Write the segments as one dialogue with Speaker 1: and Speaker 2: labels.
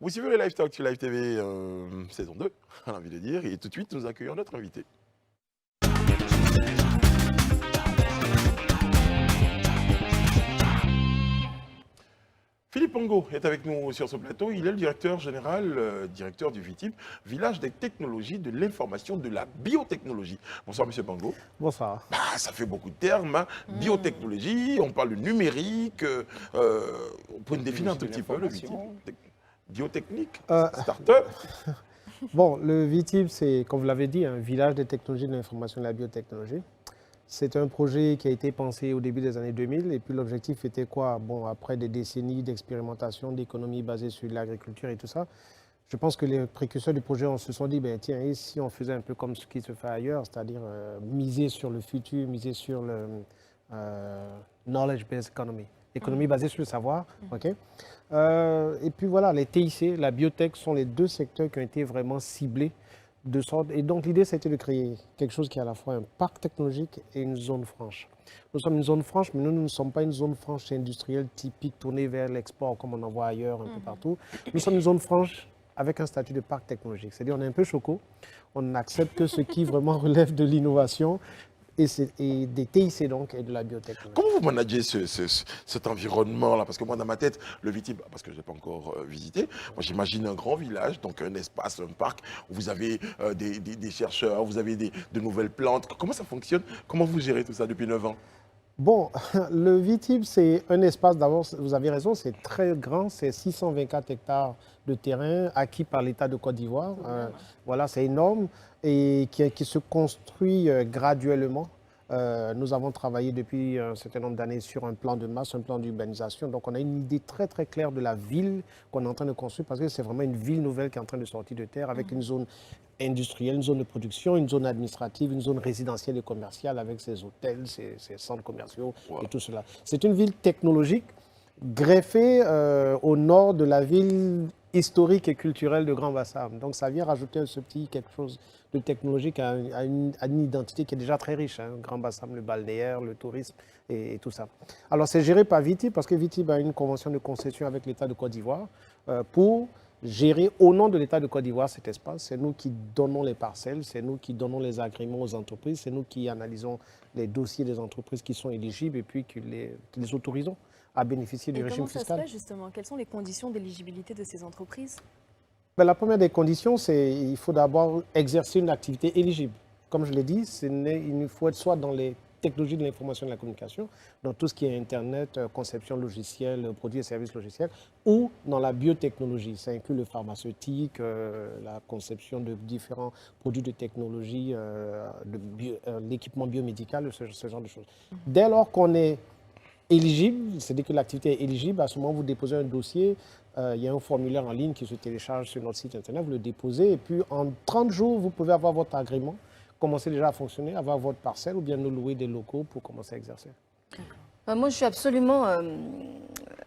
Speaker 1: Vous suivez le Live Talk sur Live TV saison 2, on a envie de dire, et tout de suite nous accueillons notre invité. Philippe Pongo est avec nous sur ce plateau. Il est le directeur général, directeur du VITIB, Village des technologies de l'information de la biotechnologie. Bonsoir, monsieur Pongo.
Speaker 2: Bonsoir.
Speaker 1: Ça fait beaucoup de termes, hein. Biotechnologie, on parle de numérique. On peut nous définir un tout petit peu le VITIB. Biotechnique, start-up.
Speaker 2: Bon, le VITIB, c'est, comme vous l'avez dit, un village des technologies de l'information et de la biotechnologie. C'est un projet qui a été pensé au début des années 2000 et puis l'objectif était quoi? Bon, après des décennies d'expérimentation, d'économie basée sur l'agriculture et tout ça, je pense que les précurseurs du projet se sont dit, ben, tiens, et si on faisait un peu comme ce qui se fait ailleurs, c'est-à-dire miser sur le futur, miser sur le knowledge-based economy, économie basée sur le savoir. OK. Et puis voilà, les TIC, la biotech sont les deux secteurs qui ont été vraiment ciblés de sorte. Et donc l'idée, c'était de créer quelque chose qui est à la fois un parc technologique et une zone franche. Nous sommes une zone franche, mais nous ne sommes pas une zone franche industrielle typique tournée vers l'export comme on en voit ailleurs un peu partout. Nous sommes une zone franche avec un statut de parc technologique. C'est-à-dire on est un peu choco, on n'accepte que ce qui vraiment relève de l'innovation et des TIC donc et de la biotechnologie.
Speaker 1: Comment vous managez cet environnement-là? Parce que moi, dans ma tête, le VITIB, parce que je n'ai pas encore visité, moi j'imagine un grand village, donc un espace, un parc, où vous avez des chercheurs, vous avez de nouvelles plantes. Comment ça fonctionne? Comment vous gérez tout ça depuis 9 ans?
Speaker 2: Bon, le VITIB, c'est un espace, d'abord, vous avez raison, c'est très grand, c'est 624 hectares de terrain acquis par l'État de Côte d'Ivoire. Voilà, c'est énorme et qui se construit graduellement. Nous avons travaillé depuis un certain nombre d'années sur un plan de masse, un plan d'urbanisation. Donc, on a une idée très, très claire de la ville qu'on est en train de construire parce que c'est vraiment une ville nouvelle qui est en train de sortir de terre avec une zone industrielle, une zone de production, une zone administrative, une zone résidentielle et commerciale avec ses hôtels, ses centres commerciaux et tout cela. C'est une ville technologique greffée au nord de la ville historique et culturelle de Grand Bassam. Donc ça vient rajouter ce petit quelque chose de technologique à une identité qui est déjà très riche. Grand Bassam, le balnéaire, le tourisme et tout ça. Alors c'est géré par VITIB parce que VITIB a une convention de concession avec l'État de Côte d'Ivoire pour gérer au nom de l'État de Côte d'Ivoire cet espace. C'est nous qui donnons les parcelles, c'est nous qui donnons les agréments aux entreprises, c'est nous qui analysons les dossiers des entreprises qui sont éligibles et puis qui les autorisons à bénéficier du régime fiscal.
Speaker 3: Comment ça se fait justement? Quelles sont les conditions d'éligibilité de ces entreprises?
Speaker 2: Ben, la première des conditions, c'est qu'il faut d'abord exercer une activité éligible. Comme je l'ai dit, il faut être soit dans les technologies de l'information et de la communication, dans tout ce qui est Internet, conception logicielle, produits et services logiciels, ou dans la biotechnologie. Ça inclut le pharmaceutique, la conception de différents produits de technologie, l'équipement biomédical, ce genre de choses. Dès lors qu'on est éligible, c'est-à-dire que l'activité est éligible, à ce moment, vous déposez un dossier, il y a un formulaire en ligne qui se télécharge sur notre site internet, vous le déposez, et puis en 30 jours, vous pouvez avoir votre agrément, commencer déjà à fonctionner, avoir votre parcelle, ou bien nous louer des locaux pour commencer à exercer.
Speaker 4: Moi, je suis absolument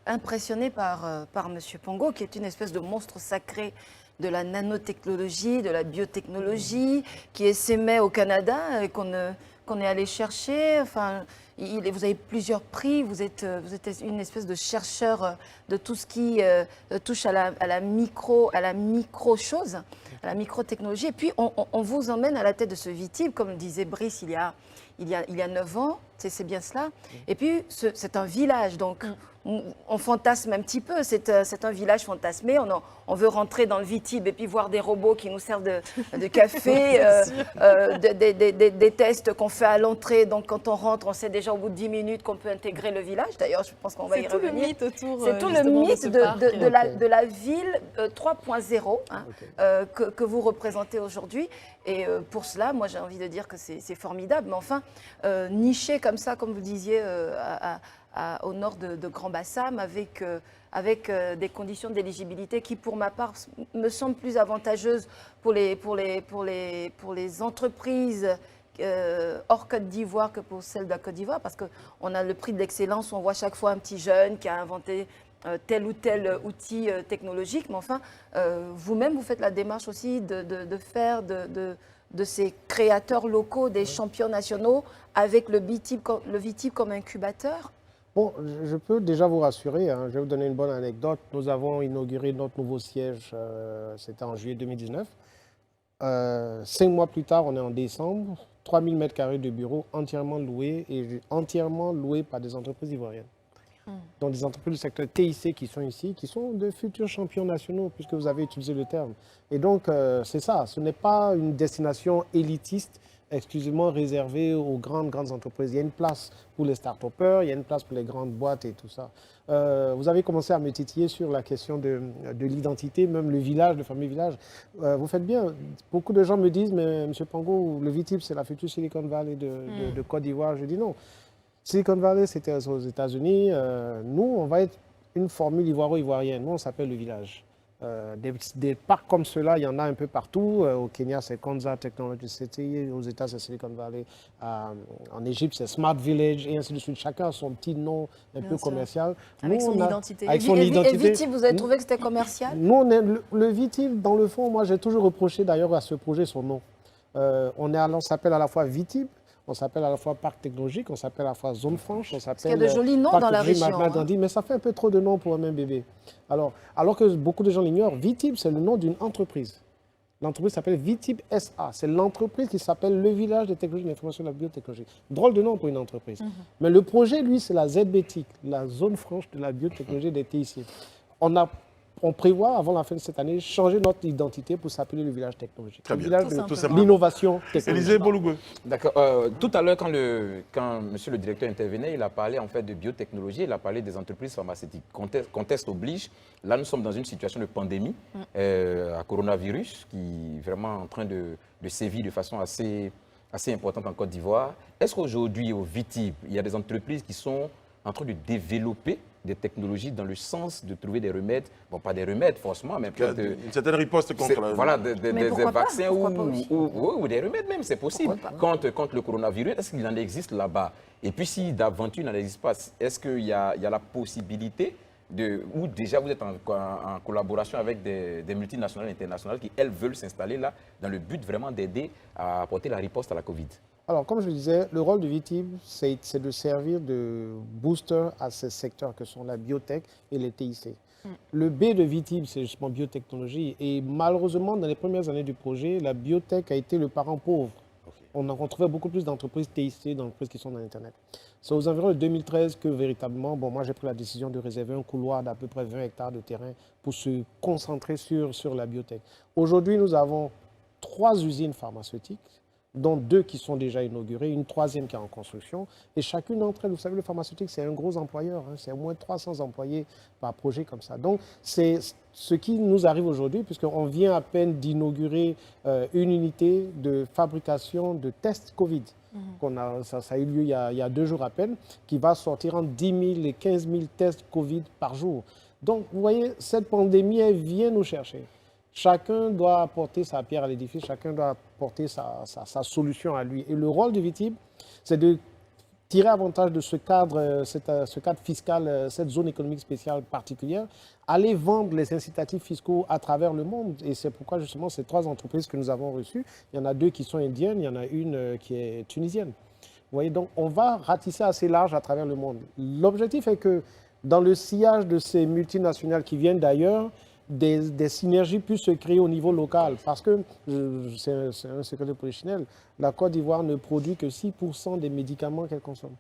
Speaker 4: impressionnée par M. Pongo, qui est une espèce de monstre sacré de la nanotechnologie, de la biotechnologie, qui essaimait au Canada et qu'on est allé chercher. Enfin, vous avez plusieurs prix, vous êtes une espèce de chercheur de tout ce qui touche à la micro-chose, à la micro-technologie. Et puis, on vous emmène à la tête de ce VITIB, comme disait Brice il y a 9 ans, c'est bien cela. Et puis, c'est un village, donc on fantasme un petit peu, c'est un village fantasmé, on veut rentrer dans le VITIB et puis voir des robots qui nous servent de café, des tests qu'on fait à l'entrée, donc quand on rentre, on sait déjà au bout de 10 minutes qu'on peut intégrer le village. D'ailleurs, je pense qu'on va y revenir. C'est tout le mythe de la ville 3.0 que vous représentez aujourd'hui. Et pour cela, moi j'ai envie de dire que c'est formidable, mais enfin, niché comme ça, comme vous disiez, au nord de Grand Bassam, avec des conditions d'éligibilité qui, pour ma part, me semblent plus avantageuses pour les entreprises hors Côte d'Ivoire que pour celles de la Côte d'Ivoire, parce qu'on a le prix de l'excellence, on voit chaque fois un petit jeune qui a inventé tel ou tel outil technologique, mais enfin, vous-même, vous faites la démarche aussi de faire de ces créateurs locaux des champions nationaux avec le VITIB comme incubateur.
Speaker 2: Bon, je peux déjà vous rassurer, hein, je vais vous donner une bonne anecdote. Nous avons inauguré notre nouveau siège, c'était en juillet 2019. 5 mois plus tard, on est en décembre, 3000 m² de bureaux entièrement loués et entièrement loués par des entreprises ivoiriennes. Donc des entreprises du secteur TIC qui sont ici, qui sont de futurs champions nationaux, puisque vous avez utilisé le terme. Et donc, c'est ça, ce n'est pas une destination élitiste exclusivement réservée aux grandes entreprises. Il y a une place pour les start-upers, il y a une place pour les grandes boîtes et tout ça. Vous avez commencé à me titiller sur la question de l'identité, même le village, le fameux village. Vous faites bien. Beaucoup de gens me disent, mais M. Pango, le VTIP, c'est la future Silicon Valley de Côte d'Ivoire. Je dis non. Silicon Valley, c'était aux États-Unis. Nous, on va être une formule ivoiro-ivoirienne. Nous, on s'appelle le village. Des parcs comme ceux-là, il y en a un peu partout. Au Kenya, c'est Konza Technology City. Aux États, c'est Silicon Valley. En Égypte, c'est Smart Village, et ainsi de suite. Chacun a son petit nom un peu commercial.
Speaker 3: Avec son identité.
Speaker 2: Avec son identité.
Speaker 4: Et VTIP, vous avez trouvé que c'était commercial?
Speaker 2: Nous, on est, le VTIP, dans le fond, moi, j'ai toujours reproché d'ailleurs à ce projet son nom. On s'appelle à la fois VTIP, on s'appelle à la fois parc technologique, on s'appelle à la fois zone franche, on s'appelle.
Speaker 4: Il y a de jolis noms dans la région.
Speaker 2: Mais ça fait un peu trop de noms pour un même bébé. Alors que beaucoup de gens l'ignorent, VTIP, c'est le nom d'une entreprise. L'entreprise s'appelle VTIP SA. C'est l'entreprise qui s'appelle le village de technologie de l'information et de la biotechnologie. Drôle de nom pour une entreprise. Mais le projet, lui, c'est la ZBTIC, la zone franche de la biotechnologie des TIC. On prévoit, avant la fin de cette année, changer notre identité pour s'appeler le village technologique.
Speaker 1: Très
Speaker 2: le
Speaker 1: bien.
Speaker 2: village
Speaker 1: Tout
Speaker 2: de
Speaker 1: simplement.
Speaker 2: l'innovation technologique.
Speaker 1: Élisée Bolougou.
Speaker 5: D'accord. Tout à l'heure, quand monsieur le directeur intervenait, il a parlé en fait de biotechnologie, il a parlé des entreprises pharmaceutiques. Contexte oblige. Là, nous sommes dans une situation de pandémie à coronavirus qui est vraiment en train de sévir de façon assez importante en Côte d'Ivoire. Est-ce qu'aujourd'hui, au VTIP, il y a des entreprises qui sont en train de développer des technologies dans le sens de trouver des remèdes, bon pas des remèdes forcément, mais peut-être
Speaker 1: Une certaine riposte contre la...
Speaker 5: voilà, des vaccins ou des remèdes même, c'est possible. Contre le coronavirus, est-ce qu'il en existe là-bas? Et puis si d'aventure il n'en existe pas, est-ce qu'il y a la possibilité ou déjà vous êtes en collaboration avec des multinationales internationales qui, elles, veulent s'installer là dans le but vraiment d'aider à apporter la riposte à la Covid?
Speaker 2: Alors, comme je le disais, le rôle du VTIP, c'est de servir de booster à ces secteurs que sont la biotech et les TIC. Le B de VTIP, c'est justement biotechnologie. Et malheureusement, dans les premières années du projet, la biotech a été le parent pauvre. On trouvait beaucoup plus d'entreprises TIC, d'entreprises qui sont dans l'Internet. C'est aux environs de 2013 que véritablement, moi j'ai pris la décision de réserver un couloir d'à peu près 20 hectares de terrain pour se concentrer sur la biotech. Aujourd'hui, nous avons 3 usines pharmaceutiques, dont 2 qui sont déjà inaugurées, une 3e qui est en construction. Et chacune d'entre elles, vous savez, le pharmaceutique, c'est un gros employeur. C'est au moins 300 employés par projet comme ça. Donc, c'est ce qui nous arrive aujourd'hui, puisqu'on vient à peine d'inaugurer une unité de fabrication de tests Covid. Ça a eu lieu il y a 2 jours à peine, qui va sortir entre 10 000 et 15 000 tests Covid par jour. Donc, vous voyez, cette pandémie, elle vient nous chercher. Chacun doit apporter sa pierre à l'édifice, chacun doit apporter sa solution à lui. Et le rôle du VTIP, c'est de tirer avantage de ce cadre fiscal, cette zone économique spéciale particulière, aller vendre les incitatifs fiscaux à travers le monde. Et c'est pourquoi justement ces 3 entreprises que nous avons reçues, il y en a 2 qui sont indiennes, il y en a une qui est tunisienne. Vous voyez, donc on va ratisser assez large à travers le monde. L'objectif est que dans le sillage de ces multinationales qui viennent d'ailleurs, des synergies puissent se créer au niveau local. Parce que, c'est un secret de polichinelle, la Côte d'Ivoire ne produit que 6% des médicaments qu'elle consomme.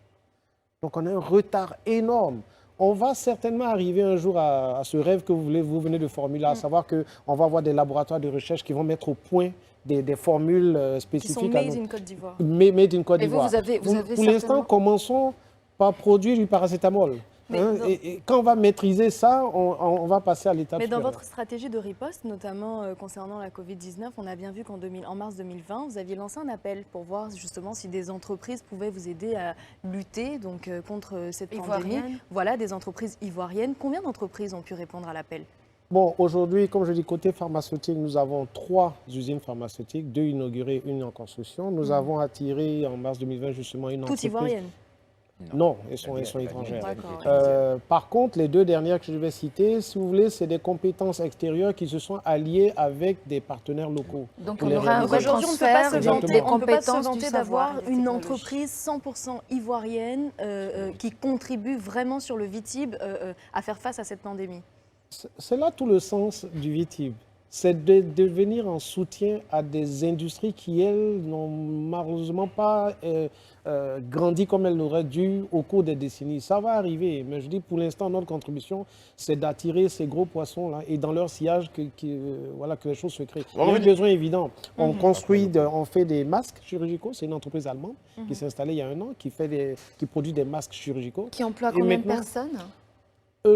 Speaker 2: Donc on a un retard énorme. On va certainement arriver un jour à ce rêve que vous venez de formuler, à savoir qu'on va avoir des laboratoires de recherche qui vont mettre au point des formules spécifiques. Qui
Speaker 3: sont made in Côte d'Ivoire.
Speaker 2: Made in Côte d'Ivoire.
Speaker 4: Pour
Speaker 2: l'instant, commençons par produire du paracétamol. Et quand on va maîtriser ça, on va passer à l'étape
Speaker 3: Mais dans
Speaker 2: supérieure.
Speaker 3: votre stratégie de riposte, notamment concernant la Covid-19, on a bien vu qu'en mars 2020, vous aviez lancé un appel pour voir justement si des entreprises pouvaient vous aider à lutter contre cette pandémie. Voilà, des entreprises ivoiriennes. Combien d'entreprises ont pu répondre à l'appel?
Speaker 2: Bon, aujourd'hui, comme je dis, côté pharmaceutique, nous avons 3 usines pharmaceutiques, 2 inaugurées, 1 en construction. Nous avons attiré en mars 2020 justement une entreprise.
Speaker 3: Toutes ivoiriennes?
Speaker 2: Non, elles sont étrangères.
Speaker 3: D'accord.
Speaker 2: Par contre, les deux dernières que je vais citer, si vous voulez, c'est des compétences extérieures qui se sont alliées avec des partenaires locaux.
Speaker 4: Donc
Speaker 2: pour
Speaker 4: on
Speaker 2: les
Speaker 4: aura un
Speaker 2: réaliser.
Speaker 3: Aujourd'hui, on ne peut pas se
Speaker 4: transfert
Speaker 3: vanter,
Speaker 4: des
Speaker 3: on peut pas se
Speaker 4: compétences,
Speaker 3: vanter
Speaker 4: du savoir
Speaker 3: d'avoir
Speaker 4: et des
Speaker 3: une
Speaker 4: technologies.
Speaker 3: entreprise 100% ivoirienne qui contribue vraiment sur le VITIB à faire face à cette pandémie.
Speaker 2: C'est là tout le sens du VITIB. C'est de devenir un soutien à des industries qui, elles, n'ont malheureusement pas grandi comme elles l'auraient dû au cours des décennies. Ça va arriver, mais je dis pour l'instant, notre contribution, c'est d'attirer ces gros poissons-là et dans leur sillage voilà, que les choses se créent. Il y a un besoin évident. On construit, on fait des masques chirurgicaux. C'est une entreprise allemande qui s'est installée il y a un an, qui produit des masques chirurgicaux.
Speaker 4: Qui emploie
Speaker 2: Et
Speaker 4: combien de
Speaker 2: maintenant,
Speaker 4: personnes?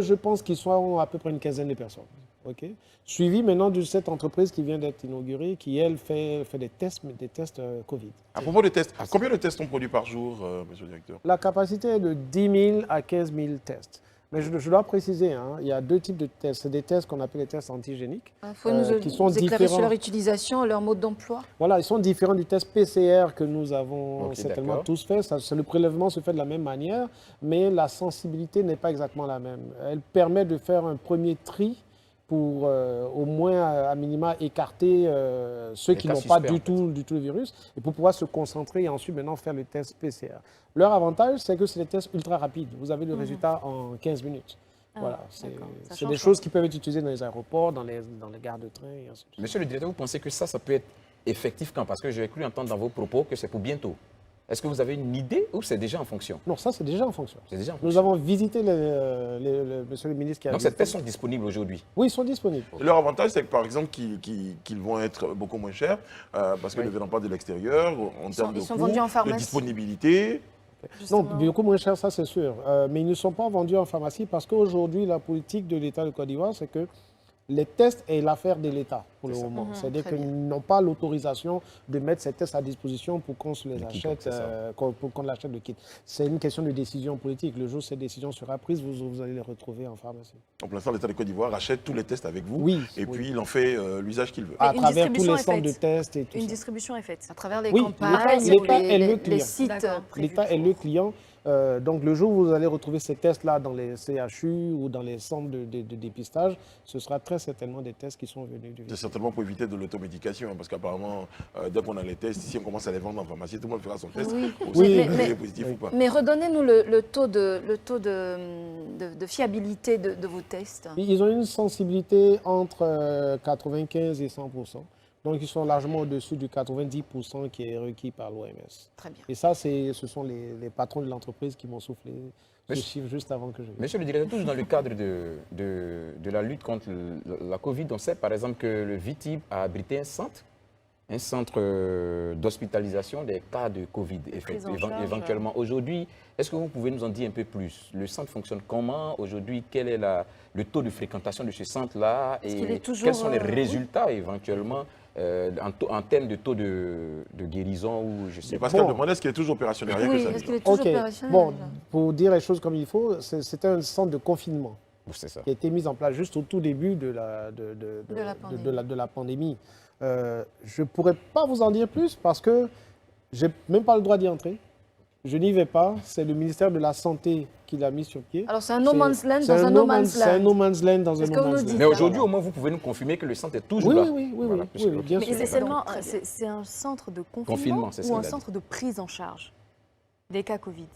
Speaker 2: Je pense qu'ils sont à peu près une quinzaine de personnes. Okay. Suivi maintenant de cette entreprise qui vient d'être inaugurée, qui, elle, fait des tests, mais des tests Covid.
Speaker 1: À propos de tests, combien de tests on produit par jour, monsieur le directeur?
Speaker 2: La capacité est de 10 000 à 15 000 tests. Mais je dois préciser, hein, il y a deux types de tests. C'est des tests qu'on appelle les tests antigéniques.
Speaker 4: Il faut nous
Speaker 2: qui sont
Speaker 4: éclairer
Speaker 2: différents.
Speaker 4: sur leur utilisation, leur mode d'emploi.
Speaker 2: Voilà, ils sont différents du test PCR que nous avons
Speaker 5: Ok,
Speaker 2: certainement
Speaker 5: d'accord.
Speaker 2: tous fait. Le prélèvement se fait de la même manière, mais la sensibilité n'est pas exactement la même. Elle permet de faire un premier tri pour au moins à minima écarter ceux
Speaker 5: Les
Speaker 2: qui
Speaker 5: cas
Speaker 2: n'ont pas
Speaker 5: suspects,
Speaker 2: du tout le virus et pour pouvoir se concentrer et ensuite maintenant faire le test PCR. Leur avantage, c'est que c'est des tests ultra rapides. Vous avez le résultat en 15 minutes. Voilà,
Speaker 3: d'accord. Ça
Speaker 2: c'est
Speaker 3: change
Speaker 2: des
Speaker 3: pas.
Speaker 2: choses qui peuvent être utilisées dans les aéroports, dans les gares de train et ainsi de suite.
Speaker 5: Monsieur le directeur, vous pensez que ça peut être effectif quand? Parce que j'ai cru entendre dans vos propos que c'est pour bientôt. Est-ce que vous avez une idée ou c'est déjà en fonction?
Speaker 2: Non, ça c'est déjà en fonction.
Speaker 5: C'est déjà en
Speaker 2: Nous
Speaker 5: fonction.
Speaker 2: avons visité monsieur le ministre qui a
Speaker 5: Donc ces
Speaker 2: visité.
Speaker 5: tests sont disponibles aujourd'hui.
Speaker 2: Oui, ils sont disponibles.
Speaker 1: Leur avantage, c'est que par exemple, qu'ils vont être beaucoup moins chers parce que ne venant pas de l'extérieur, en termes de
Speaker 4: ils sont
Speaker 1: coût,
Speaker 4: vendus en
Speaker 1: de
Speaker 4: pharmacie.
Speaker 1: disponibilité.
Speaker 2: Non, beaucoup moins cher, ça c'est sûr. Mais ils ne sont pas vendus en pharmacie parce qu'aujourd'hui, la politique de l'État de Côte d'Ivoire, c'est que les tests est l'affaire de l'État pour le moment. C'est-à-dire
Speaker 4: très
Speaker 2: qu'ils n'ont pas l'autorisation de mettre ces tests à disposition pour qu'on se les
Speaker 5: Le kit,
Speaker 2: achète,
Speaker 5: c'est ça.
Speaker 2: pour qu'on l'achète de kit. C'est une question de décision politique. Le jour où cette décision sera prise, vous allez les retrouver en pharmacie.
Speaker 1: Donc, pour l'instant, l'État de Côte d'Ivoire achète tous les tests avec vous.
Speaker 2: Oui,
Speaker 1: Et
Speaker 2: oui.
Speaker 1: puis, il en fait l'usage qu'il veut.
Speaker 3: Mais
Speaker 2: À
Speaker 3: une
Speaker 2: travers tous
Speaker 3: distribution
Speaker 2: les
Speaker 3: est
Speaker 2: centres de
Speaker 3: faite.
Speaker 2: tests et tout
Speaker 3: Une
Speaker 2: ça.
Speaker 3: distribution est faite.
Speaker 4: À travers les
Speaker 2: Oui,
Speaker 4: campagnes,
Speaker 2: l'État
Speaker 4: ou
Speaker 2: est le
Speaker 4: les
Speaker 2: client.
Speaker 4: sites.
Speaker 3: D'accord. prévu
Speaker 2: L'État est
Speaker 3: pour.
Speaker 2: le client. Donc, le jour où vous allez retrouver ces tests-là dans les CHU ou dans les centres de dépistage, ce sera très certainement des tests qui sont venus du
Speaker 1: C'est certainement pour éviter de l'automédication, hein, parce qu'apparemment, dès qu'on a les tests, si on commence à les vendre en pharmacie, tout le monde fera son test.
Speaker 4: Oui.
Speaker 1: Pour
Speaker 2: Oui,
Speaker 1: savoir
Speaker 4: mais-
Speaker 1: s'il est positif ou pas.
Speaker 4: Mais redonnez-nous le taux de fiabilité de vos tests.
Speaker 2: Ils ont une sensibilité entre 95 et 100%. Donc, ils sont largement au-dessus du 90% qui est requis par l'OMS.
Speaker 4: Très bien.
Speaker 2: Et ça, ce sont les patrons de l'entreprise qui m'ont soufflé ce
Speaker 5: Monsieur-
Speaker 2: chiffre juste avant que je vienne.
Speaker 5: Monsieur le directeur, toujours dans le cadre de la lutte contre la Covid, on sait par exemple que le VITIB a abrité un centre d'hospitalisation des cas de Covid,
Speaker 3: Prise en charge.
Speaker 5: éventuellement. Aujourd'hui, est-ce que vous pouvez nous en dire un peu plus? Le centre fonctionne comment aujourd'hui? Quel est le taux de fréquentation de ce centre-là?
Speaker 4: Est-ce qu'il
Speaker 5: Et
Speaker 4: est toujours,
Speaker 5: quels sont les
Speaker 4: oui.
Speaker 5: résultats éventuellement en termes de taux de guérison ou je sais
Speaker 1: Et
Speaker 5: pas?
Speaker 1: Pascal
Speaker 2: Bon.
Speaker 1: demandait est-ce qu'il est toujours opérationnel. Rien que
Speaker 4: Oui,
Speaker 1: ça,
Speaker 4: est-ce
Speaker 1: dis
Speaker 4: qu'il est
Speaker 1: donc.
Speaker 4: toujours
Speaker 2: Ok,
Speaker 4: opérationnel?
Speaker 2: bon, pour dire les choses comme il faut, c'était un centre de confinement
Speaker 5: C'est ça.
Speaker 2: qui a été mis en place juste au tout début de la pandémie. Je ne pourrais pas vous en dire plus parce que je n'ai même pas le droit d'y entrer. Je n'y vais pas. C'est le ministère de la Santé qui l'a mis sur pied.
Speaker 4: Alors c'est un no man's land
Speaker 2: C'est
Speaker 4: dans un no man's
Speaker 2: C'est un no
Speaker 4: land.
Speaker 2: man's land dans un
Speaker 4: Est-ce
Speaker 2: no
Speaker 4: que vous
Speaker 2: man's
Speaker 4: nous
Speaker 2: land.
Speaker 4: dites
Speaker 5: Mais aujourd'hui, au moins, vous pouvez nous confirmer que le centre est toujours
Speaker 2: Oui,
Speaker 5: là.
Speaker 2: oui, oui, oui,
Speaker 5: Voilà,
Speaker 2: oui,
Speaker 5: puisque-
Speaker 2: oui, bien
Speaker 3: Mais
Speaker 2: sûr.
Speaker 3: c'est seulement,
Speaker 4: Très bien.
Speaker 3: c'est un centre de
Speaker 5: Confinement,
Speaker 3: confinement
Speaker 5: c'est ce
Speaker 3: ou un
Speaker 5: qu'il a dit.
Speaker 3: centre de prise en charge des cas Covid?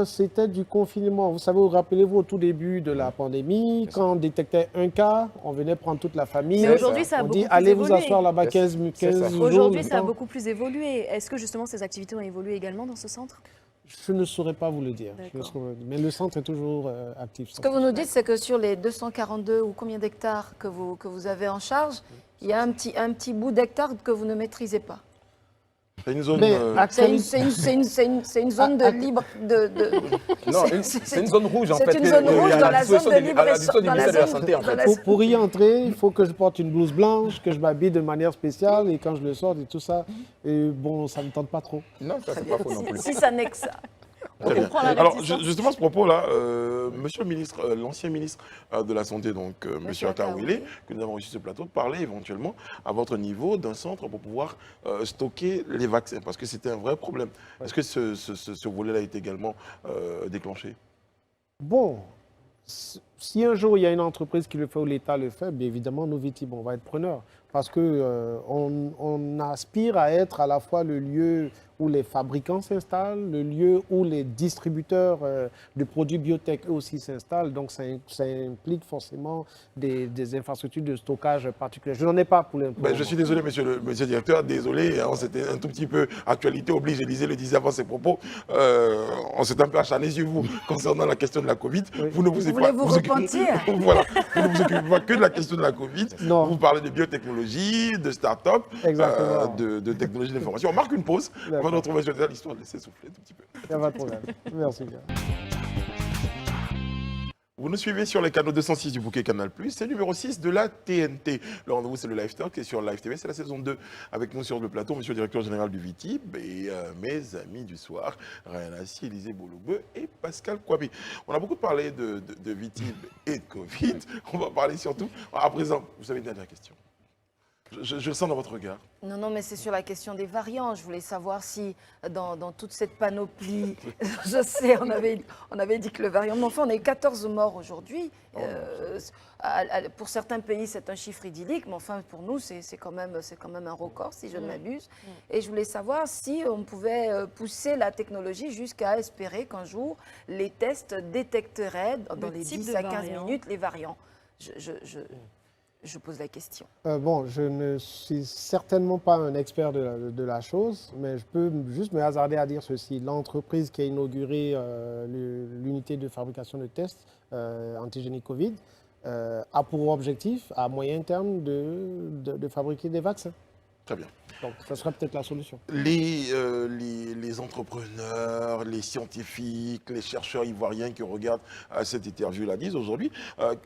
Speaker 2: C'était du confinement. Vous savez, vous rappelez-vous au tout début de la pandémie, quand on détectait un cas, on venait prendre toute la famille.
Speaker 3: Mais
Speaker 5: C'est
Speaker 3: aujourd'hui,
Speaker 5: ça.
Speaker 3: ça a
Speaker 2: On
Speaker 3: beaucoup
Speaker 2: dit,
Speaker 3: plus
Speaker 2: allez vous
Speaker 3: évolué.
Speaker 2: asseoir là-bas
Speaker 5: C'est
Speaker 2: 15
Speaker 5: ça.
Speaker 2: jours.
Speaker 3: Aujourd'hui,
Speaker 2: le
Speaker 3: ça a
Speaker 2: temps.
Speaker 3: beaucoup plus évolué. Est-ce que justement ces activités ont évolué également dans ce centre?
Speaker 2: Je ne saurais pas vous le dire. Je ne
Speaker 3: D'accord.
Speaker 2: saurais- Mais le centre est toujours actif.
Speaker 4: Ce que vous nous dites, c'est que sur les 242 ou combien d'hectares que vous avez en charge, il y a un petit bout d'hectare que vous ne maîtrisez pas.
Speaker 1: C'est une zone.
Speaker 2: Mais
Speaker 4: C'est une zone de libre
Speaker 5: Non, c'est une zone rouge en
Speaker 4: c'est
Speaker 5: fait.
Speaker 4: une zone
Speaker 5: que-
Speaker 4: rouge
Speaker 5: à
Speaker 4: dans
Speaker 5: la
Speaker 4: la zone
Speaker 5: disposition
Speaker 4: de
Speaker 5: à la
Speaker 4: libre-échange,
Speaker 5: disposition du
Speaker 4: dans la
Speaker 5: ministère de la
Speaker 4: zone-
Speaker 5: Santé en
Speaker 4: dans
Speaker 5: fait.
Speaker 4: la-
Speaker 2: pour y entrer, il faut que je porte une blouse blanche, que je m'habille de manière spéciale et quand je le sors et tout ça, et bon, ça ne me tente pas trop.
Speaker 5: Non, ça c'est pas faux non plus.
Speaker 4: Si ça n'est que ça.
Speaker 1: Très bien.
Speaker 3: comprend la
Speaker 1: Alors,
Speaker 3: réticence.
Speaker 1: justement, à ce propos-là, monsieur le ministre, l'ancien ministre de la Santé, donc monsieur Akawele, que nous avons reçu sur ce plateau, parlait éventuellement à votre niveau d'un centre pour pouvoir stocker les vaccins, parce que c'était un vrai problème. Est-ce que ce volet-là est également déclenché?
Speaker 2: Bon, si un jour il y a une entreprise qui le fait ou l'État le fait, bien évidemment, nous, Vitib, on va être preneurs. Parce qu'on on aspire à être à la fois le lieu où les fabricants s'installent, le lieu où les distributeurs de produits biotech eux aussi s'installent. Donc ça implique forcément des infrastructures de stockage particulières. Je n'en ai pas pour le
Speaker 1: Je suis désolé, monsieur le directeur, désolé, hein, c'était un tout petit peu actualité oblige, Élisée le disait avant ses propos, on s'est un peu acharné sur vous concernant la question de la Covid.
Speaker 2: Oui.
Speaker 1: Vous ne vous,
Speaker 4: Voulez vous repentir?
Speaker 1: Voilà, vous ne vous occupez pas que de la question de la Covid,
Speaker 2: Non.
Speaker 1: vous parlez de biotechnologie, de start-up,
Speaker 2: Exactement.
Speaker 1: de technologie de l'information. On marque une pause, avant de retrouver l'histoire, laissez souffler un tout petit peu.
Speaker 2: Il n'y a pas de problème. Merci bien.
Speaker 1: Vous nous suivez sur les canaux 206 du bouquet Canal+, c'est numéro 6 de la TNT. Le rendez-vous, c'est le Live Talk, et sur Live TV, c'est la saison 2. Avec nous sur le plateau, monsieur le directeur général du VITIB et mes amis du soir, Ryan Assi, Élisée Bologbeu et Pascal Kouabi. On a beaucoup parlé de VITIB et de Covid. On va parler surtout... À présent, vous avez une dernière question. Je le sens dans votre regard.
Speaker 4: Non, mais c'est sur la question des variants. Je voulais savoir si, dans toute cette panoplie, je sais, on avait dit que le variant... Mais enfin, on a eu 14 morts aujourd'hui. Pour certains pays, c'est un chiffre idyllique, mais enfin, pour nous, c'est quand même un record, si je ne m'abuse. Et je voulais savoir si on pouvait pousser la technologie jusqu'à espérer qu'un jour, les tests détecteraient, dans les 10 à 15 minutes, les variants. Je pose la question.
Speaker 2: Bon, je ne suis certainement pas un expert de la chose, mais je peux juste me hasarder à dire ceci. L'entreprise qui a inauguré l'unité de fabrication de tests antigéniques Covid a pour objectif, à moyen terme, de fabriquer des vaccins.
Speaker 1: Très bien.
Speaker 2: Donc, ça sera peut-être la solution.
Speaker 1: Les entrepreneurs, les scientifiques, les chercheurs ivoiriens qui regardent cette interview-là disent aujourd'hui,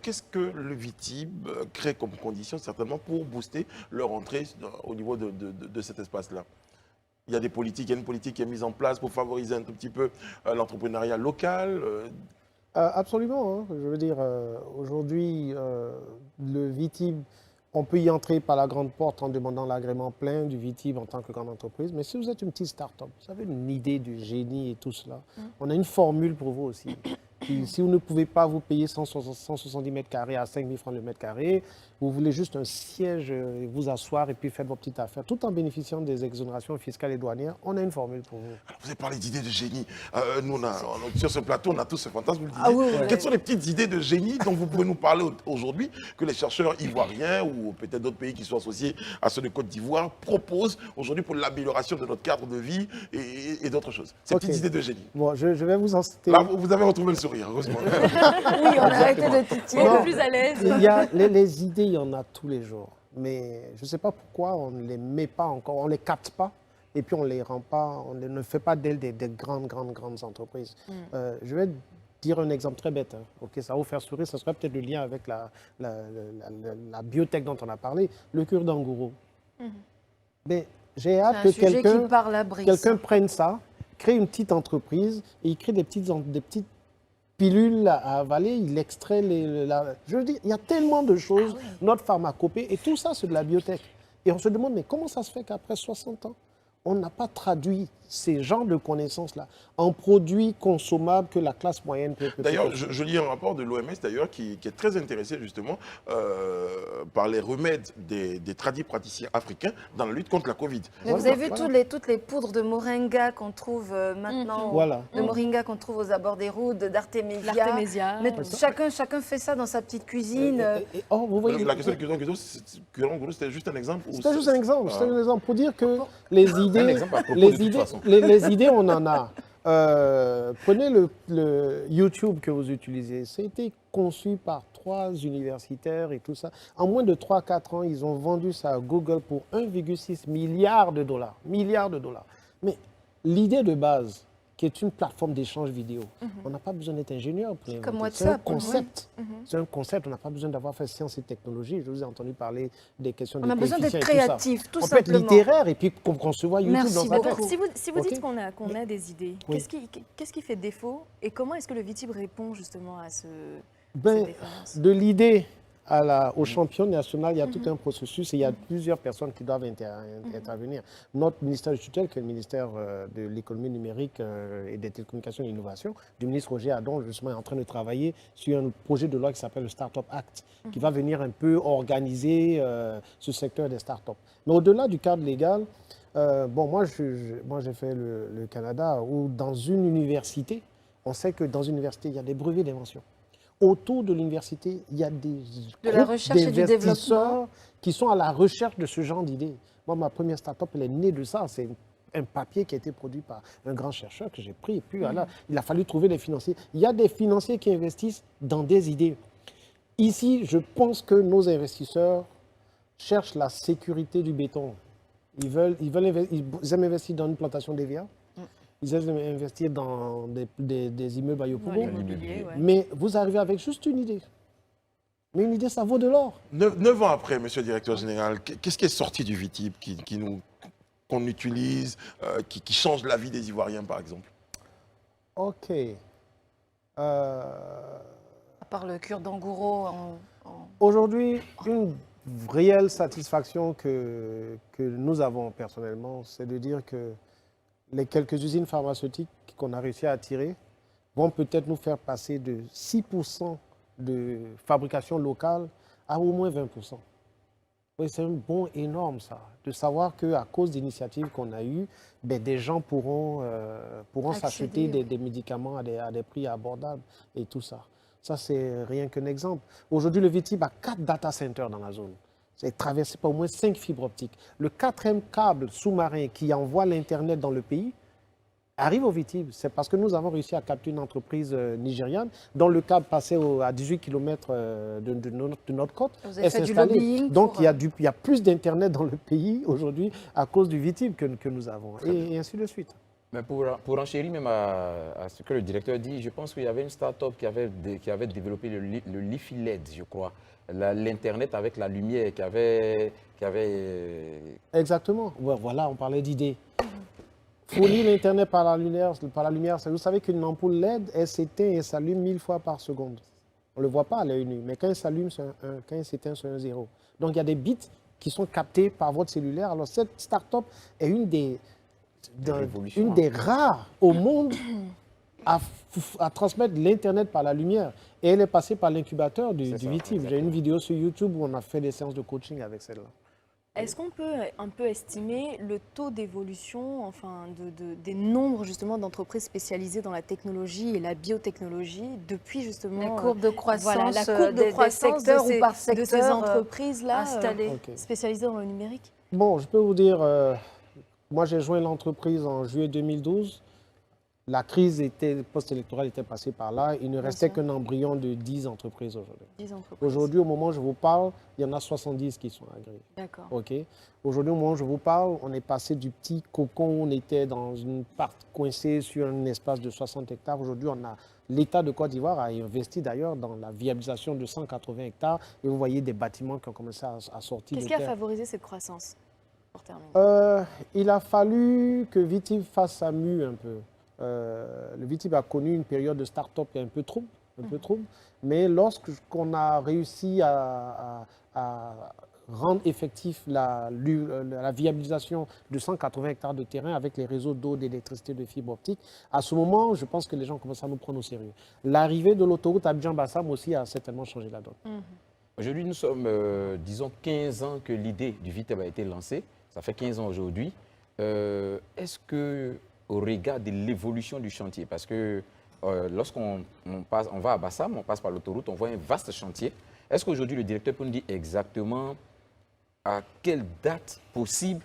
Speaker 1: qu'est-ce que le VITIB crée comme condition certainement pour booster leur entrée au niveau de cet espace-là? Il y a des politiques, il y a une politique qui est mise en place pour favoriser un tout petit peu l'entrepreneuriat local.
Speaker 2: Absolument. Hein. Je veux dire, aujourd'hui, le VITIB, on peut y entrer par la grande porte en demandant l'agrément plein du VITIB en tant que grande entreprise. Mais si vous êtes une petite start-up, vous avez une idée du génie et tout cela, on a une formule pour vous aussi. Puis, si vous ne pouvez pas vous payer 170 mètres carrés à 5 000 francs le mètre carré, vous voulez juste un siège, vous asseoir et puis faire vos petites affaires, tout en bénéficiant des exonérations fiscales et douanières, on a une formule pour vous.
Speaker 1: Alors, vous avez parlé d'idées de génie. Nous, sur ce plateau, on a tous ce fantasme. Vous le disiez.
Speaker 4: Ah oui.
Speaker 1: Quelles sont les petites idées de génie dont vous pouvez nous parler aujourd'hui que les chercheurs ivoiriens ou peut-être d'autres pays qui sont associés à ceux de Côte d'Ivoire proposent aujourd'hui pour l'amélioration de notre cadre de vie et d'autres choses? Ces petites idées de génie.
Speaker 2: Bon, je vais vous en citer.
Speaker 1: Là, vous avez retrouvé le sourire, heureusement.
Speaker 4: Oui, on a arrêté de titiller.
Speaker 3: Un peu plus à l'aise.
Speaker 2: Il y a les idées, il y en a tous les jours. Mais je ne sais pas pourquoi on ne les met pas encore, on ne les capte pas et puis on ne les rend pas, on ne fait pas d'elles des grandes entreprises. Je vais dire un exemple très bête. Hein. Ok, ça va vous faire sourire, ça serait peut-être le lien avec la biotech dont on a parlé, le cure-dent gourou. Mais j'ai hâte que quelqu'un prenne ça, crée une petite entreprise et il crée des petites pilules à avaler, il extrait je veux dire, il y a tellement de choses, notre pharmacopée, et tout ça, c'est de la biotech. Et on se demande, mais comment ça se fait qu'après 60 ans, on n'a pas traduit ces genres de connaissances-là en produits consommables que la classe moyenne peut...
Speaker 1: D'ailleurs, je lis un rapport de l'OMS d'ailleurs qui est très intéressé justement par les remèdes des tradis praticiens africains dans la lutte contre la Covid.
Speaker 4: Mais vous avez vu toutes les poudres de moringa qu'on trouve maintenant, de moringa qu'on trouve aux abords des routes, d'artémisia. Mais chacun fait ça dans sa petite cuisine.
Speaker 2: Vous voyez,
Speaker 1: la question de cure-dent gourou, c'était juste un exemple?
Speaker 2: C'était juste un exemple. C'était un exemple pour dire que les idées, on en a. Prenez le YouTube que vous utilisez. Ça a été conçu par 3 universitaires et tout ça. En moins de 3-4 ans, ils ont vendu ça à Google pour 1,6 milliard de dollars. Mais l'idée de base, qui est une plateforme d'échange vidéo. On n'a pas besoin d'être ingénieur pour l'inventer.
Speaker 4: Comme
Speaker 2: C'est un
Speaker 4: WhatsApp,
Speaker 2: concept. C'est un concept. On n'a pas besoin d'avoir fait sciences et technologies. Je vous ai entendu parler des questions de
Speaker 4: On a besoin d'être
Speaker 2: coefficients et tout ça.
Speaker 4: créatif, tout
Speaker 2: On peut être
Speaker 4: simplement.
Speaker 2: littéraire et puis concevoir YouTube
Speaker 4: Merci
Speaker 2: dans sa tête.
Speaker 4: beaucoup.
Speaker 3: Si vous
Speaker 2: Ok.
Speaker 3: dites qu'on a des idées,
Speaker 2: Oui.
Speaker 3: qu'est-ce qui fait défaut et comment est-ce que le VITIB répond justement à cette
Speaker 2: Ben,
Speaker 3: défaillance?
Speaker 2: de l'idée au champion national, il y a tout un processus et il y a plusieurs personnes qui doivent intervenir. Notre ministère du tutelle, qui est le ministère de l'économie numérique et des télécommunications et de l'innovation, du ministre Roger Adon, justement, est en train de travailler sur un projet de loi qui s'appelle le Startup Act, qui va venir un peu organiser ce secteur des startups. Mais au-delà du cadre légal, moi j'ai fait le Canada, où dans une université, on sait que dans une université, il y a des brevets d'invention. Autour de l'université, il y a des
Speaker 4: De la
Speaker 2: groupes
Speaker 4: recherche et du
Speaker 2: d'investisseurs
Speaker 4: développement.
Speaker 2: qui sont à la recherche de ce genre d'idées. Moi, ma première start-up, elle est née de ça. C'est un papier qui a été produit par un grand chercheur que j'ai pris. Et puis, voilà, il a fallu trouver des financiers. Il y a des financiers qui investissent dans des idées. Ici, je pense que nos investisseurs cherchent la sécurité du béton. Ils aiment investir dans une plantation d'EVA. Ils aiment investir dans des immeubles à Yopougon.
Speaker 3: L'immobilier, ouais.
Speaker 2: Mais vous arrivez avec juste une idée. Mais une idée, ça vaut de l'or.
Speaker 1: 9 ans après, monsieur le directeur général, qu'est-ce qui est sorti du VITIB qu'on utilise, qui change la vie des Ivoiriens, par exemple?
Speaker 2: OK.
Speaker 4: À part le cure-d'angouro
Speaker 2: Aujourd'hui, une réelle satisfaction que nous avons personnellement, c'est de dire que les quelques usines pharmaceutiques qu'on a réussi à attirer vont peut-être nous faire passer de 6% de fabrication locale à au moins 20%. Oui, c'est un bond énorme, ça, de savoir qu'à cause d'initiatives qu'on a eues, des gens pourront s'acheter des médicaments à des prix abordables et tout ça. Ça, c'est rien qu'un exemple. Aujourd'hui, le VITIB a 4 data centers dans la zone. C'est traversé par au moins 5 fibres optiques. Le 4e câble sous-marin qui envoie l'Internet dans le pays arrive au VITIB. C'est parce que nous avons réussi à capter une entreprise nigériane dont le câble passait à 18 km de notre côte.
Speaker 4: Vous avez fait du
Speaker 2: s'installer.
Speaker 4: lobbying
Speaker 2: Donc,
Speaker 4: pour,
Speaker 2: il y a plus d'Internet dans le pays aujourd'hui à cause du VITIB que nous avons. Et ainsi de suite.
Speaker 5: Mais pour enchérir même à ce que le directeur dit, je pense qu'il y avait une start-up qui avait développé le Lifi LED, je crois. L'Internet avec la lumière qui avait
Speaker 2: Exactement. Ouais, voilà, on parlait d'idées. Fournir l'Internet par la lumière, vous savez qu'une ampoule LED, elle s'éteint et s'allume 1000 fois par seconde. On ne le voit pas à l'œil nu, mais quand elle s'allume, c'est un 1, quand elle s'éteint, c'est un 0. Donc il y a des bits qui sont captés par votre cellulaire. Alors cette start-up est une des rares au monde à transmettre l'Internet par la lumière. Et elle est passée par l'incubateur du VITIB. J'ai une vidéo sur YouTube où on a fait des séances de coaching avec celle-là.
Speaker 3: Est-ce qu'on peut un peu estimer le taux d'évolution, enfin, des nombres justement d'entreprises spécialisées dans la technologie et la biotechnologie depuis justement
Speaker 4: les courbes de croissance,
Speaker 3: voilà, la courbe de
Speaker 4: des
Speaker 3: croissance
Speaker 4: secteurs
Speaker 3: de
Speaker 4: ou par
Speaker 3: ces
Speaker 4: secteur
Speaker 3: entreprises-là
Speaker 4: installées.
Speaker 2: Ok.
Speaker 3: spécialisées dans le numérique?
Speaker 2: Bon, je peux vous dire, moi j'ai joint l'entreprise en juillet 2012. La crise post-électorale était passée par là. Il ne restait qu'un embryon de 10 entreprises aujourd'hui.
Speaker 3: 10 entreprises.
Speaker 2: Aujourd'hui, au moment où je vous parle, il y en a 70 qui sont agréées.
Speaker 3: D'accord.
Speaker 2: Ok. Aujourd'hui, au moment où je vous parle, on est passé du petit cocon où on était dans une part coincée sur un espace de 60 hectares. Aujourd'hui, l'État de Côte d'Ivoire a investi d'ailleurs dans la viabilisation de 180 hectares. Et vous voyez des bâtiments qui ont commencé à sortir de
Speaker 3: Qu'est-ce qui a
Speaker 2: terre.
Speaker 3: favorisé cette croissance, pour terminer?
Speaker 2: Il a fallu que VITIB fasse sa mue un peu. Le VITIB a connu une période de start-up un peu trouble, mais lorsqu'on a réussi à rendre effectif la viabilisation de 180 hectares de terrain avec les réseaux d'eau, d'électricité, de fibre optique, à ce moment, je pense que les gens commencent à nous prendre au sérieux. L'arrivée de l'autoroute Abidjan-Bassam aussi a certainement changé la donne.
Speaker 5: Aujourd'hui, nous sommes, disons, 15 ans que l'idée du VITIB a été lancée. Ça fait 15 ans aujourd'hui. Est-ce que, au regard de l'évolution du chantier, parce que lorsqu'on va à Bassam, on passe par l'autoroute, on voit un vaste chantier. Est-ce qu'aujourd'hui, le directeur peut nous dire exactement à quelle date possible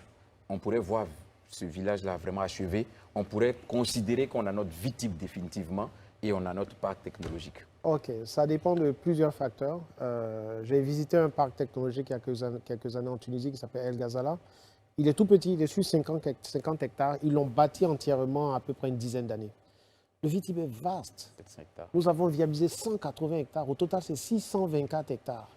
Speaker 5: on pourrait voir ce village-là vraiment achevé? On pourrait considérer qu'on a notre VITIB définitivement et on a notre parc technologique.
Speaker 2: Ok, ça dépend de plusieurs facteurs. J'ai visité un parc technologique il y a quelques années en Tunisie qui s'appelle El Ghazala. Il est tout petit, il est sur 50 hectares. Ils l'ont bâti entièrement à peu près une dizaine d'années. Le Vitib est vaste.
Speaker 5: 700 hectares.
Speaker 2: Nous avons viabilisé 180 hectares. Au total, c'est 624 hectares.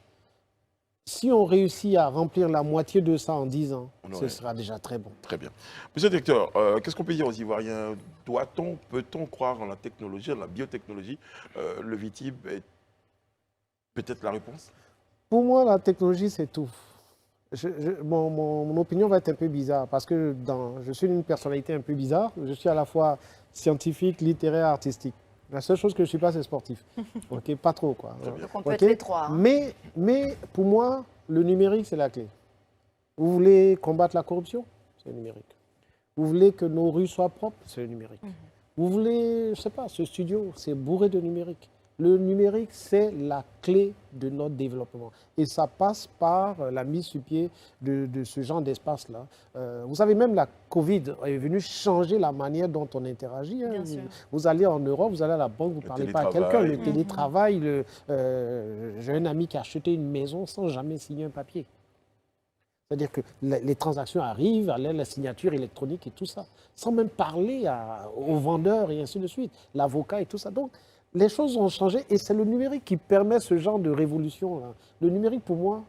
Speaker 2: Si on réussit à remplir la moitié de ça en 10 ans, ce sera déjà très bon.
Speaker 1: Très bien. Monsieur le directeur, qu'est-ce qu'on peut dire aux Ivoiriens? Doit-on, peut-on croire en la technologie, en la biotechnologie? Le Vitib est peut-être la réponse?
Speaker 2: Pour moi, la technologie, c'est tout. Mon opinion va être un peu bizarre parce que je suis une personnalité un peu bizarre. Je suis à la fois scientifique, littéraire, artistique. La seule chose que je ne suis pas, c'est sportif. Ok, pas trop, quoi.
Speaker 4: Donc on peut être les trois. Hein.
Speaker 2: Mais pour moi, le numérique, c'est la clé. Vous voulez combattre la corruption? C'est le numérique. Vous voulez que nos rues soient propres? C'est le numérique. Vous voulez, je ne sais pas, ce studio, c'est bourré de numérique. Le numérique, c'est la clé de notre développement. Et ça passe par la mise sur pied de ce genre d'espace-là. Vous savez, même la Covid est venue changer la manière dont on interagit. Hein. Vous allez en Europe, vous allez à la banque, vous ne parlez pas à quelqu'un. Le télétravail, j'ai un ami qui a acheté une maison sans jamais signer un papier. C'est-à-dire que les transactions arrivent, la signature électronique et tout ça, sans même parler aux vendeurs et ainsi de suite, l'avocat et tout ça. Donc, les choses ont changé et c'est le numérique qui permet ce genre de révolution-là. Le numérique, pour moi,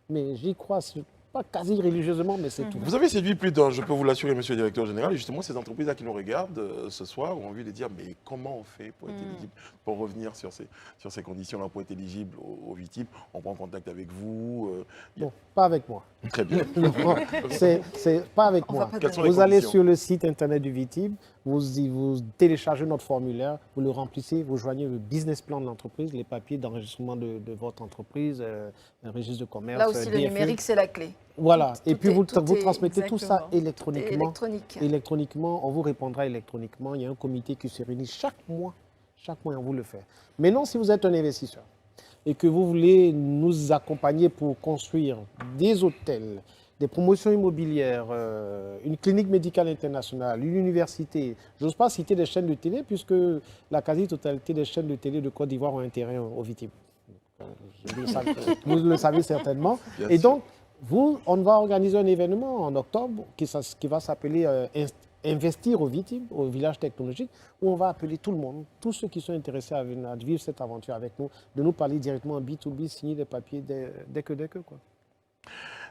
Speaker 2: mais j'y crois, pas quasi religieusement, mais c'est tout.
Speaker 1: Vous avez séduit plus d'un, je peux vous l'assurer, monsieur le directeur général, et justement, ces entreprises-là qui nous regardent ce soir ont envie de dire, mais comment on fait pour être éligible, pour revenir sur ces conditions-là, pour être éligible au Vitib? On prend contact avec vous
Speaker 2: Non, pas avec moi.
Speaker 1: Très bien.
Speaker 2: C'est pas avec moi. Vous allez sur le site internet du Vitib, vous téléchargez notre formulaire, vous le remplissez, vous joignez le business plan de l'entreprise, les papiers d'enregistrement de votre entreprise, un registre de commerce.
Speaker 4: Là aussi, le numérique, c'est la clé.
Speaker 2: Voilà, et puis vous transmettez tout ça électroniquement.
Speaker 4: Électronique.
Speaker 2: Électroniquement, on vous répondra électroniquement. Il y a un comité qui se réunit chaque mois on vous le fait. Maintenant, si vous êtes un investisseur et que vous voulez nous accompagner pour construire des hôtels, des promotions immobilières, une clinique médicale internationale, une université, je n'ose pas citer des chaînes de télé puisque la quasi-totalité des chaînes de télé de Côte d'Ivoire ont un terrain au Vitib. Vous le savez certainement. Et donc, on va organiser un événement en octobre qui va s'appeler Investir au Vitib, au village technologique, où on va appeler tout le monde, tous ceux qui sont intéressés à vivre cette aventure avec nous, de nous parler directement en B2B, signer des papiers dès que quoi.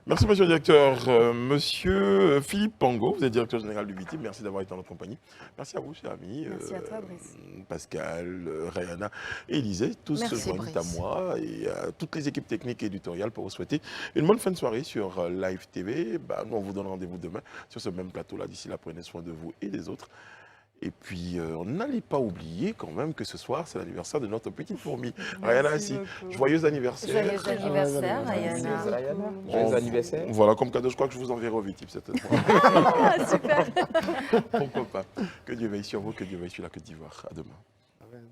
Speaker 1: Merci, monsieur le directeur. Monsieur Philippe Pango, vous êtes directeur général du Vitib. Merci d'avoir été en notre compagnie. Merci à vous, chers amis.
Speaker 3: Merci à toi, Brice.
Speaker 1: Pascal, Rayana et Élisée, tous se joignent à moi et à toutes les équipes techniques et éditoriales pour vous souhaiter une bonne fin de soirée sur Live TV. Nous, on vous donne rendez-vous demain sur ce même plateau-là. D'ici là, prenez soin de vous et des autres. Et puis, n'allez pas oublier quand même que ce soir, c'est l'anniversaire de notre petite fourmi. Rayana, joyeux anniversaire.
Speaker 4: Joyeux anniversaire, Rayana.
Speaker 5: Joyeux anniversaire.
Speaker 1: Voilà, comme cadeau, je crois que je vous enverrai au Vitib cette fois.
Speaker 3: Super.
Speaker 1: Pourquoi pas. Que Dieu veille sur vous, que Dieu veille sur la Côte d'Ivoire. À demain.
Speaker 2: Amen.